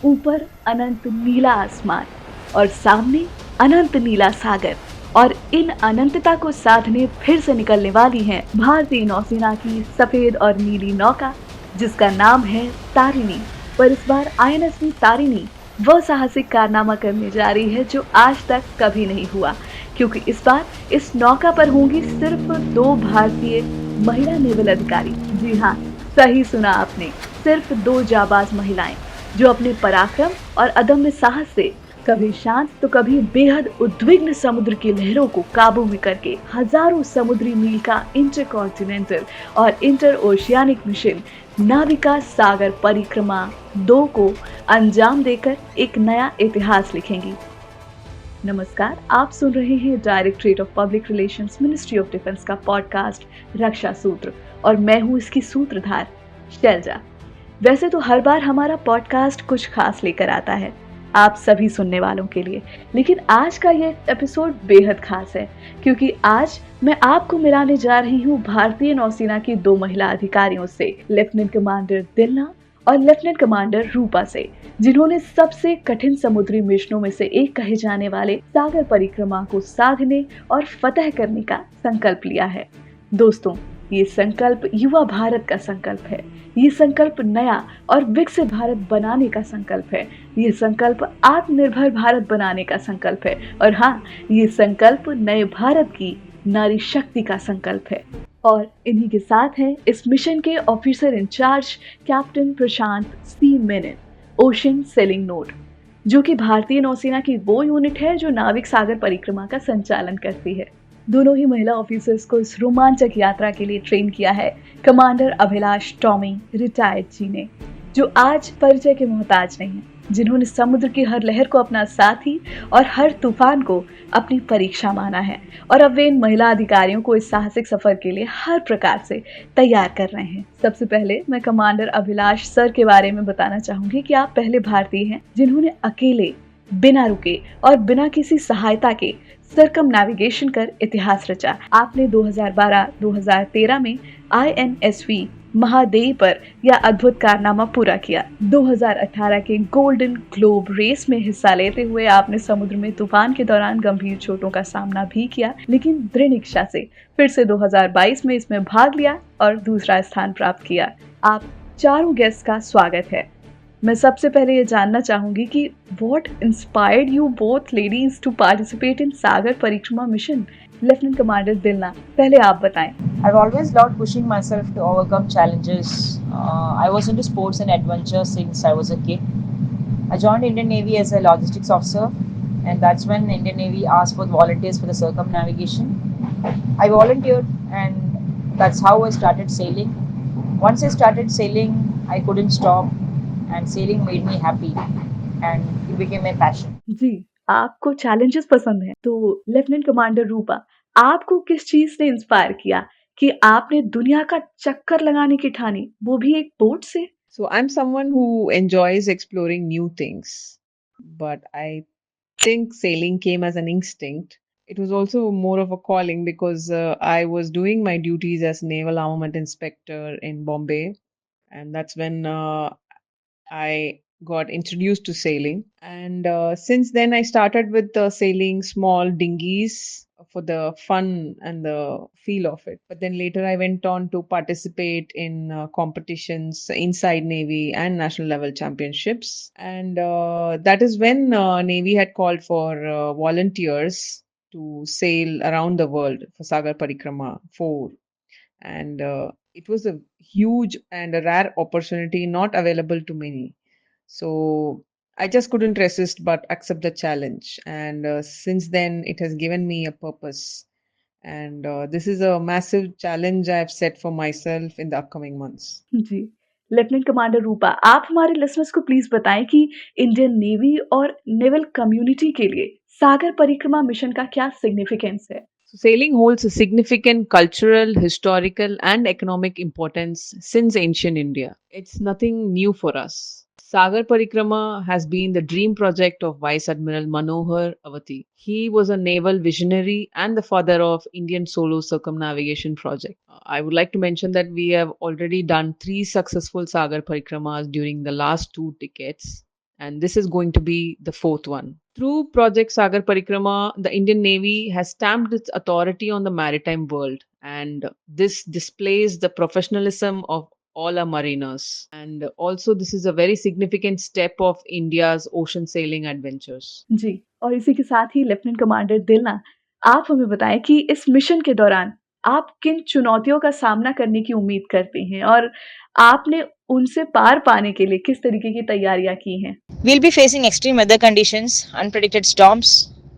ऊपर अनंत नीला आसमान और सामने अनंत नीला सागर, और इन अनंतता को साधने फिर से निकलने वाली है भारतीय नौसेना की सफेद और नीली नौका, जिसका नाम है तारिणी। पर इस बार INSV तारिणी वह साहसिक कारनामा करने जा रही है जो आज तक कभी नहीं हुआ, क्योंकि इस बार इस नौका पर होंगी सिर्फ 2 भारतीय महिला नेवल अधिकारी। जी हाँ, सही सुना आपने, सिर्फ 2 जाबाज महिलाएं, जो अपने पराक्रम और अदम्य साहस से कभी शांत तो कभी बेहद उद्विग्न समुद्र की लहरों को काबू में करके हजारों समुद्री मील का इंटर कॉन्टिनेंटल और inter oceanic mission Navika Sagar परिक्रमा 2 को अंजाम देकर एक नया इतिहास लिखेंगी। नमस्कार, आप सुन रहे हैं directorate of public relations, ministry of defence का पॉडकास्ट रक्षा सूत्र, और मैं हूं इसकी सूत्रधार शैलजा। वैसे तो हर बार हमारा पॉडकास्ट कुछ खास लेकर आता है आप सभी सुनने वालों के लिए, लेकिन आज का ये एपिसोड बेहद खास है, क्योंकि आज मैं आपको मिलाने जा रही हूँ भारतीय नौसेना की 2 महिला अधिकारियों से, लेफ्टिनेंट कमांडर दिलना और लेफ्टिनेंट कमांडर रूपा से, जिन्होंने सबसे कठिन समुद्री मिशनों में से एक कहे जाने वाले सागर परिक्रमा को साधने और फतह करने का संकल्प लिया है। दोस्तों, ये संकल्प युवा भारत का संकल्प है, ये संकल्प नया और विकसित भारत बनाने का संकल्प है, ये संकल्प आत्मनिर्भर भारत बनाने का संकल्प है, और हाँ, ये संकल्प नए भारत की नारी शक्ति का संकल्प है। और इन्हीं के साथ हैं इस मिशन के ऑफिसर इंचार्ज कैप्टन प्रशांत सी मेनन, ओशन सेलिंग नोट, जो कि भारतीय नौसेना की वो यूनिट है जो नाविक सागर परिक्रमा का संचालन करती है। दोनों ही महिला ऑफिसर्स को इस रोमांचक यात्रा के लिए ट्रेन किया है कमांडर अभिलाष टॉमी रिटायर्ड जी ने, जो आज परिचय के मोहताज नहीं है, जिन्होंने समुद्र की हर लहर को अपना साथी और हर तूफान को अपनी परीक्षा माना है, और अब वे इन महिला अधिकारियों को इस साहसिक सफर के लिए हर प्रकार से तैयार कर रहे हैं। सबसे पहले मैं कमांडर अभिलाष सर के बारे में बताना चाहूंगी कि आप पहले भारतीय हैं जिन्होंने अकेले, बिना रुके और बिना किसी सहायता के सर्कमनेविगेशन कर इतिहास रचा। आपने 2012-2013 में INSV महादेव पर यह अद्भुत कारनामा पूरा किया। 2018 के गोल्डन ग्लोब रेस में हिस्सा लेते हुए आपने समुद्र में तूफान के दौरान गंभीर चोटों का सामना भी किया, लेकिन दृढ़ इच्छा से फिर से 2022 में इसमें भाग लिया और दूसरा स्थान प्राप्त किया। आप चारों गेस्ट का स्वागत है। मैं सबसे पहले ये जानना चाहूंगी कि what inspired you both ladies to participate in सागर परिक्रमा मिशन? लेफ्टिनेंट कमांडर दिलना, पहले आप बताएं। I've always loved pushing myself to overcome challenges. I was into sports and adventure since I was a kid. I joined Indian Navy as a logistics officer, and that's when Indian Navy asked for volunteers for the circumnavigation. I volunteered, and that's how I started sailing. Once I started sailing, I couldn't stop, and sailing made me happy, and it became my passion. जी, आपको challenges पसंद हैं, तो lieutenant commander रूपा, आपको किस चीज ने inspire किया कि आपने दुनिया का चक्कर लगाने की ठानी, वो भी एक बोट से? So I'm someone who enjoys exploring new things, but I think sailing came as an instinct. It was also more of a calling because I was doing my duties as naval armament inspector in Bombay, and that's when I got introduced to sailing. And since then, I started with sailing small dinghies for the fun and the feel of it. But then later, I went on to participate in competitions inside Navy and national level championships. And that is when Navy had called for volunteers to sail around the world for Sagar Parikrama 4. And it was a huge and a rare opportunity not available to many. So I just couldn't resist but accept the challenge. And since then, it has given me a purpose. And this is a massive challenge I've set for myself in the upcoming months. जी, lieutenant commander Roopa, आप हमारे listeners को please बताएं कि Indian navy और naval community के लिए सागर परिक्रमा मिशन का क्या सिग्निफिकेंस है? So sailing holds a significant cultural, historical, and economic importance since ancient India. It's nothing new for us. Sagar Parikrama has been the dream project of Vice Admiral Manohar Avati. He was a naval visionary and the father of Indian solo circumnavigation project. I would like to mention that we have already done 3 successful Sagar Parikramas during the last 2 decades. and this is going to be the fourth one. Through Project Sagar Parikrama, the Indian Navy has stamped its authority on the maritime world, and this displays the professionalism of all our mariners. And also, this is a very significant step of India's ocean sailing adventures. जी, और इसी के साथ ही lieutenant commander दिलना, आप हमें बताएं कि इस mission के दौरान आप किन चुनौतियों का सामना करने की उम्मीद करती हैं और आपने उनसे पार पाने के लिए किस तरीके की तैयारियां की हैं? We'll be facing extreme weather conditions, unpredicted storms,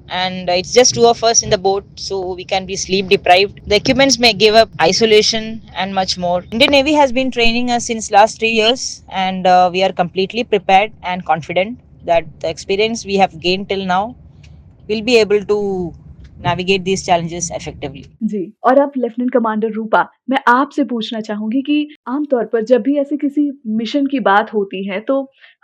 and it's just two of us in the boat, so we can be sleep deprived. The equipments may give up isolation and much more. Indian Navy has been training us since last 3 years, and we are completely prepared and confident that the experience we have gained till now will be able to navigate these challenges effectively. जी, और अब lieutenant commander रूपा, मैं आपसे पूछना चाहूंगी कि आमतौर पर जब भी ऐसे किसी मिशन की बात होती है तो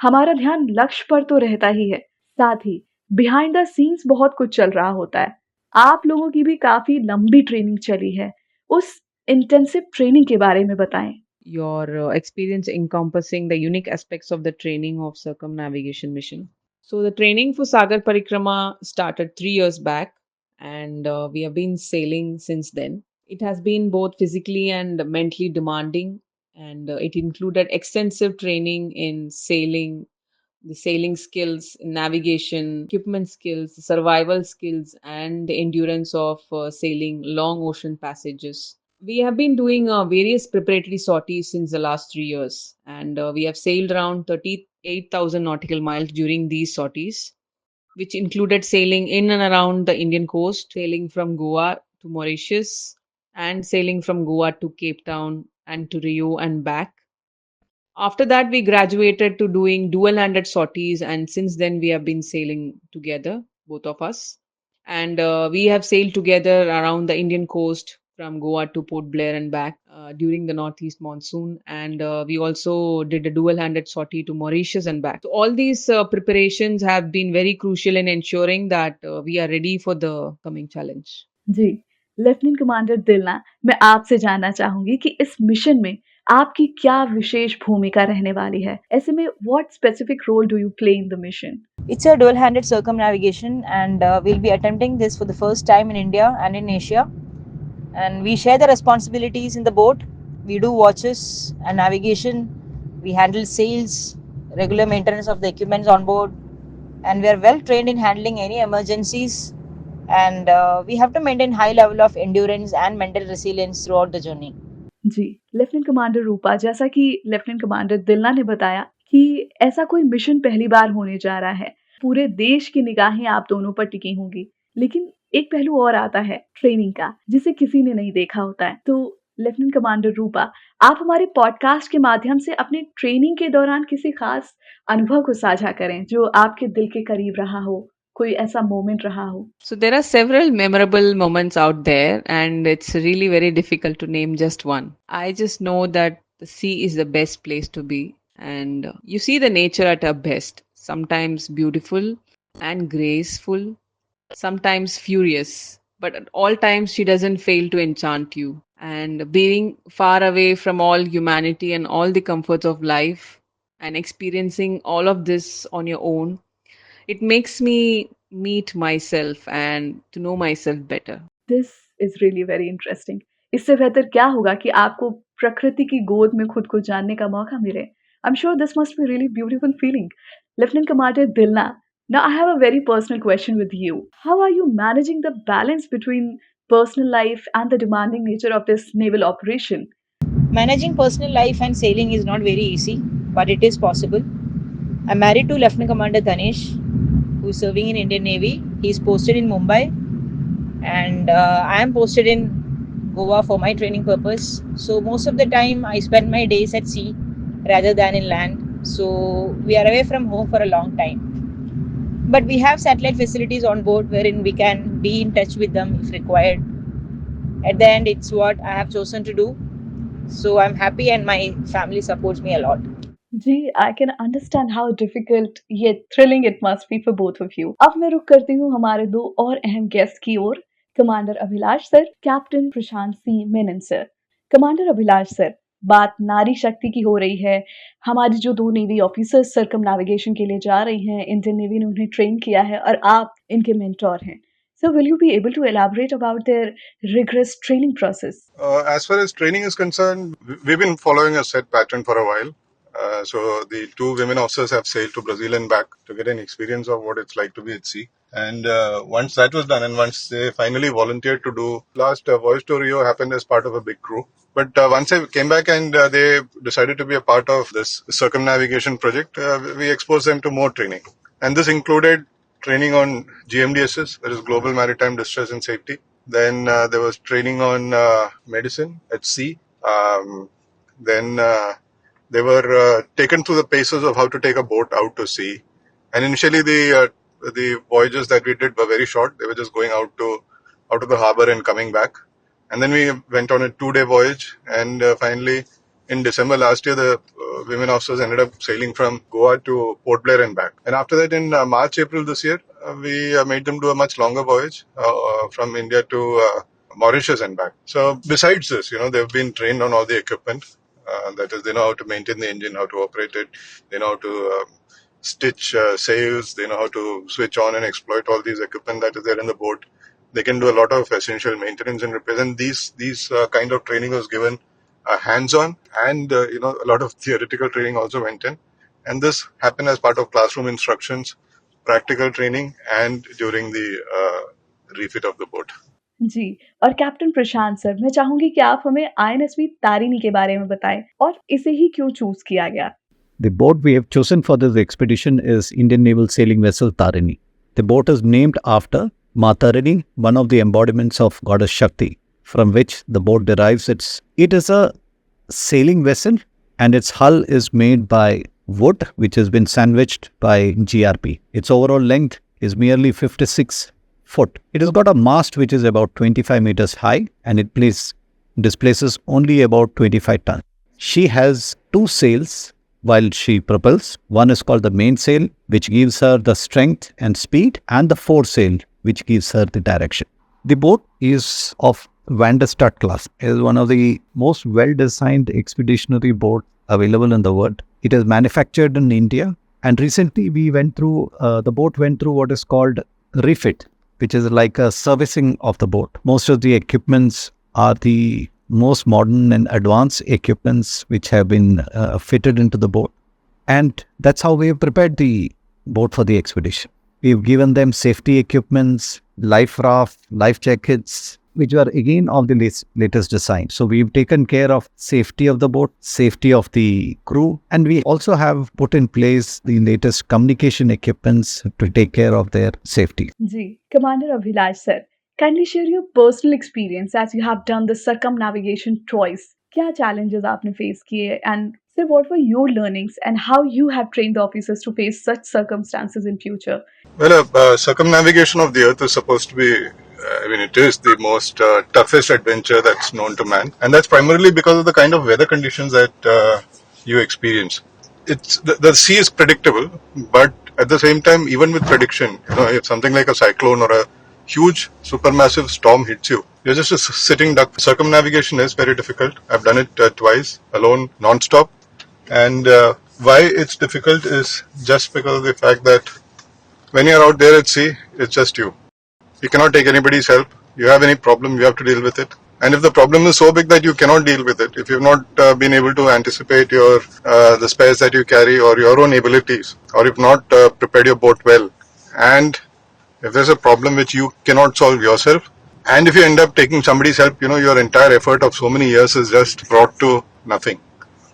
हमारा ध्यान लक्ष्य पर तो रहता ही है, साथ ही बिहाइंड द सीन्स बहुत कुछ चल रहा होता है। आप लोगों की भी काफी लंबी ट्रेनिंग चली है, उस इंटेंसिव ट्रेनिंग के बारे में बताएं। Your experience encompassing the unique aspects of the training of circumnavigation mission. So the training for Sagar Parikrama started 3 years back, and we have been sailing since then. It has been both physically and mentally demanding, and it included extensive training in sailing, the sailing skills, navigation, equipment skills, survival skills, and the endurance of sailing long ocean passages. We have been doing various preparatory sorties since the last 3 years, and we have sailed around 38,000 nautical miles during these sorties, which included sailing in and around the Indian coast, sailing from Goa to Mauritius, and sailing from Goa to Cape Town and to Rio and back. After that, we graduated to doing dual handed sorties, and since then, we have been sailing together, both of us. And we have sailed together around the Indian coast from Goa to Port Blair and back during the northeast monsoon. And we also did a dual handed sortie to Mauritius and back. So, all these preparations have been very crucial in ensuring that we are ready for the coming challenge. जी, lieutenant commander Dilna, मैं आपसे जानना चाहूंगी कि इस mission में आपकी क्या विशेष भूमिका रहने वाली है? ऐसे में what specific role do you play in the mission? It's a dual-handed circumnavigation, and we'll be attempting this for the first time in India and in Asia. And we share the responsibilities in the boat. We do watches and navigation. We handle sails, regular maintenance of the equipments on board, and we are well trained in handling any emergencies. And we have to maintain high level of endurance and mental resilience throughout the journey. जी, lieutenant commander Roopa, जैसा कि lieutenant commander दिलना ने बताया कि ऐसा कोई mission पहली बार होने जा रहा है, पूरे देश की निगाहें आप दोनों पर टिकी होंगी, लेकिन एक पहलू और आता है ट्रेनिंग का, जिसे किसी ने नहीं देखा होता है। तो लेफ्टिनेंट कमांडर रूपा, आप हमारे पॉडकास्ट के माध्यम से अपने ट्रेनिंग के दौरान किसी खास अनुभव को साझा करें जो आपके दिल के करीब रहा हो, कोई ऐसा मोमेंट रहा हो। So there are several memorable moments out there, and it's really very difficult to name just one. I just know that the sea is the best place to be, and you see the nature at her best. Sometimes beautiful and graceful, sometimes furious, but at all times she doesn't fail to enchant you. And being far away from all humanity and all the comforts of life, and experiencing all of this on your own, it makes me meet myself and to know myself better. This is really very interesting. इससे बेहतर क्या होगा कि आपको प्रकृति की गोद में खुद को जानने का मौका मिले। I am sure this must be really beautiful feeling. Lieutenant commander Dilna, now I have a very personal question with you. How are you managing the balance between personal life and the demanding nature of this naval operation? Managing personal life and sailing is not very easy, but it is possible. I'm married to Lieutenant Commander Tanesh, who is serving in Indian Navy. He's posted in Mumbai, and I am posted in Goa for my training purpose. So most of the time I spend my days at sea rather than in land. So we are away from home for a long time. But we have satellite facilities on board wherein we can be in touch with them if required. At the end, it's what I have chosen to do. So I'm happy and my family supports me a lot. जी, I can understand how difficult ये thrilling it must be for both of you. अब मैं रुक करती हूँ हमारे दो और अहम गेस्ट की ओर, commander Abhilash sir, captain Prashant Singh Menon sir. Commander Abhilash sir, बात नारी शक्ति की हो रही है। हमारी जो 2 नेवी ऑफिसर्स सर्कमनेविगेशन के लिए जा रही हैं, इंडियन नेवी ने उन्हें ट्रेन किया है और आप इनके मेंटोर हैं। So will you be able to elaborate about their rigorous training process? As far as training is concerned, we've been following a set pattern for a while. So the 2 women officers have sailed to Brazil and back to get an experience of what it's like to be at sea. And once that was done, and once they finally volunteered to do last voyage to Rio happened as part of a big crew. But once they came back and they decided to be a part of this circumnavigation project, we exposed them to more training. And this included training on GMDSS, that is Global Maritime Distress and Safety. Then there was training on medicine at sea. Then they were taken through the paces of how to take a boat out to sea. And initially the voyages that we did were very short. They were just going out of the harbor and coming back. And then we went on a 2-day voyage. And finally, in December last year, the women officers ended up sailing from Goa to Port Blair and back. And after that, in March, April this year, we made them do a much longer voyage from India to Mauritius and back. So besides this, they've been trained on all the equipment. That is, they know how to maintain the engine, how to operate it. They know how to stitch sails. They know how to switch on and exploit all these equipment that is there in the boat. They can do a lot of essential maintenance and repairs. And these kind of training was given hands-on, and a lot of theoretical training also went in. And this happened as part of classroom instructions, practical training, and during the refit of the boat. जी, और captain प्रशांत sir, मैं चाहूंगी कि आप हमें INSV Tarini के बारे में बताएं और इसे ही क्यों चूज किया गया। The boat we have chosen for this expedition is Indian Naval sailing vessel Tarini. The boat is named after Ma Tarini, one of the embodiments of goddess Shakti, from which the boat derives its. It is a sailing vessel and its hull is made by wood which has been sandwiched by GRP. Its overall length is merely 56 foot. It has got a mast which is about 25 meters high and it displaces only about 25 tons. She has 2 sails while she propels. One is called the mainsail, which gives her the strength and speed, and the foresail, which gives her the direction. The boat is of Vanderstad class. It is one of the most well-designed expeditionary boats available in the world. It is manufactured in India, and recently the boat went through what is called refit, which is like a servicing of the boat. Most of the equipments are the most modern and advanced equipments which have been fitted into the boat. And that's how we have prepared the boat for the expedition. We've given them safety equipments, life raft, life jackets, which are again of the latest design. So we've taken care of safety of the boat, safety of the crew, and we also have put in place the latest communication equipments to take care of their safety. Ji, Commander Abhilash sir, kindly share your personal experience as you have done the circumnavigation twice. क्या challenges आपने face किए, and sir, what were your learnings and how you have trained the officers to face such circumstances in future? Well, circumnavigation of the Earth is supposed to be, it is the most toughest adventure that's known to man. And that's primarily because of the kind of weather conditions that you experience. The sea is predictable, but at the same time, even with prediction, if something like a cyclone or a huge supermassive storm hits you, you're just a sitting duck. Circumnavigation is very difficult. I've done it twice, alone, non-stop. And why it's difficult is just because of the fact that when you're out there at sea, it's just you. You cannot take anybody's help. You have any problem, you have to deal with it. And if the problem is so big that you cannot deal with it, if you've not been able to anticipate the spares that you carry or your own abilities, or if not prepared your boat well, and if there's a problem which you cannot solve yourself, and if you end up taking somebody's help, your entire effort of so many years is just brought to nothing.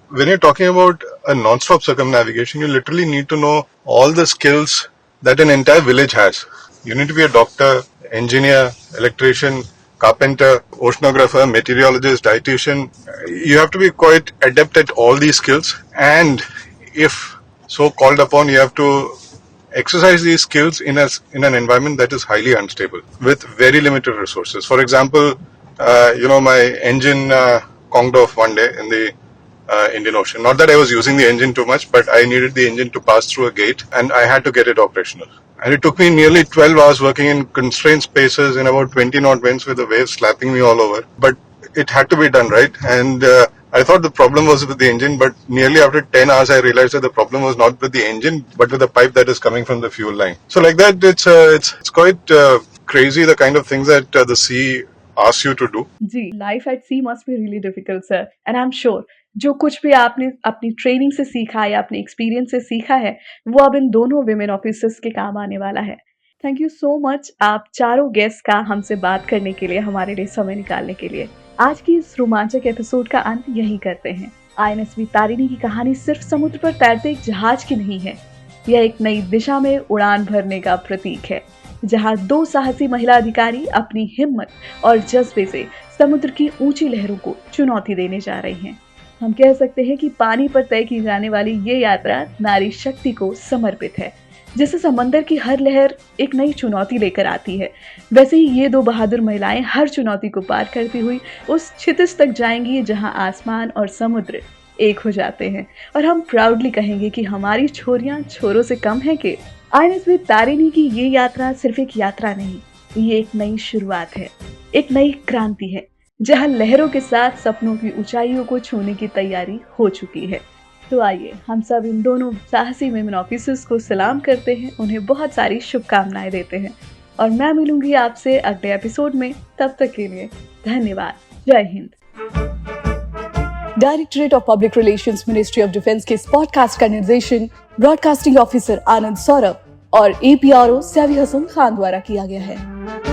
When you're talking about a non-stop circumnavigation, you literally need to know all the skills that an entire village has. You need to be a doctor, engineer, electrician, carpenter, oceanographer, meteorologist, dietitian. You have to be quite adept at all these skills, and if so called upon, you have to exercise these skills in an environment that is highly unstable with very limited resources. For example, my engine conked off one day in the Indian Ocean. Not that I was using the engine too much, but I needed the engine to pass through a gate and I had to get it operational. And it took me nearly 12 hours working in constrained spaces in about 20 knot winds with the waves slapping me all over. But it had to be done, right? And I thought the problem was with the engine, but nearly after 10 hours, I realized that the problem was not with the engine, but with the pipe that is coming from the fuel line. So like that, it's quite crazy the kind of things that the sea asks you to do. जी, life at sea must be really difficult sir, and I am sure जो कुछ भी आपने अपनी training से सीखा है या अपने एक्सपीरियंस से सीखा है, वो अब इन दोनों विमेन ऑफिसर्स के काम आने वाला है। थैंक यू सो मच आप चारों गेस्ट का हमसे बात करने के लिए, हमारे लिए समय निकालने के लिए। आज की इस रोमांचक एपिसोड का अंत यही करते हैं। INSV तारिणी की कहानी सिर्फ समुद्र पर तैरते एक जहाज की नहीं है, यह एक नई दिशा में उड़ान भरने का प्रतीक है, जहां 2 साहसी महिला अधिकारी अपनी हिम्मत और जज्बे से समुद्र की ऊंची लहरों को चुनौती देने जा रही हैं। हम कह सकते हैं कि पानी पर तय की जाने वाली ये यात्रा नारी शक्ति को समर्पित है, जिसे समंदर की हर लहर एक नई चुनौती लेकर आती है। वैसे ही ये 2 बहादुर महिलाएं हर चुनौती को पार करती हुई उस क्षितिज तक जाएंगी जहां आसमान और समुद्र एक हो जाते हैं, और हम प्राउडली कहेंगे कि हमारी छोरियां छोरों से कम है कि INSV तारिणी की ये यात्रा सिर्फ एक यात्रा नहीं, ये एक नई शुरुआत है, एक नई क्रांति है, जहां लहरों के साथ सपनों की ऊंचाइयों को छूने की तैयारी हो चुकी है। तो आइए हम सब इन दोनों साहसी विमेन ऑफिसर्स को सलाम करते हैं, उन्हें बहुत सारी शुभकामनाएं देते हैं, और मैं मिलूंगी आपसे अगले एपिसोड में। तब तक के लिए धन्यवाद। जय Hind. Directorate of public relations, ministry of defence के इस पॉडकास्ट का निर्देशन ब्रॉडकास्टिंग ऑफिसर आनंद सौरभ और APRO सैवी हसन खान द्वारा किया गया है।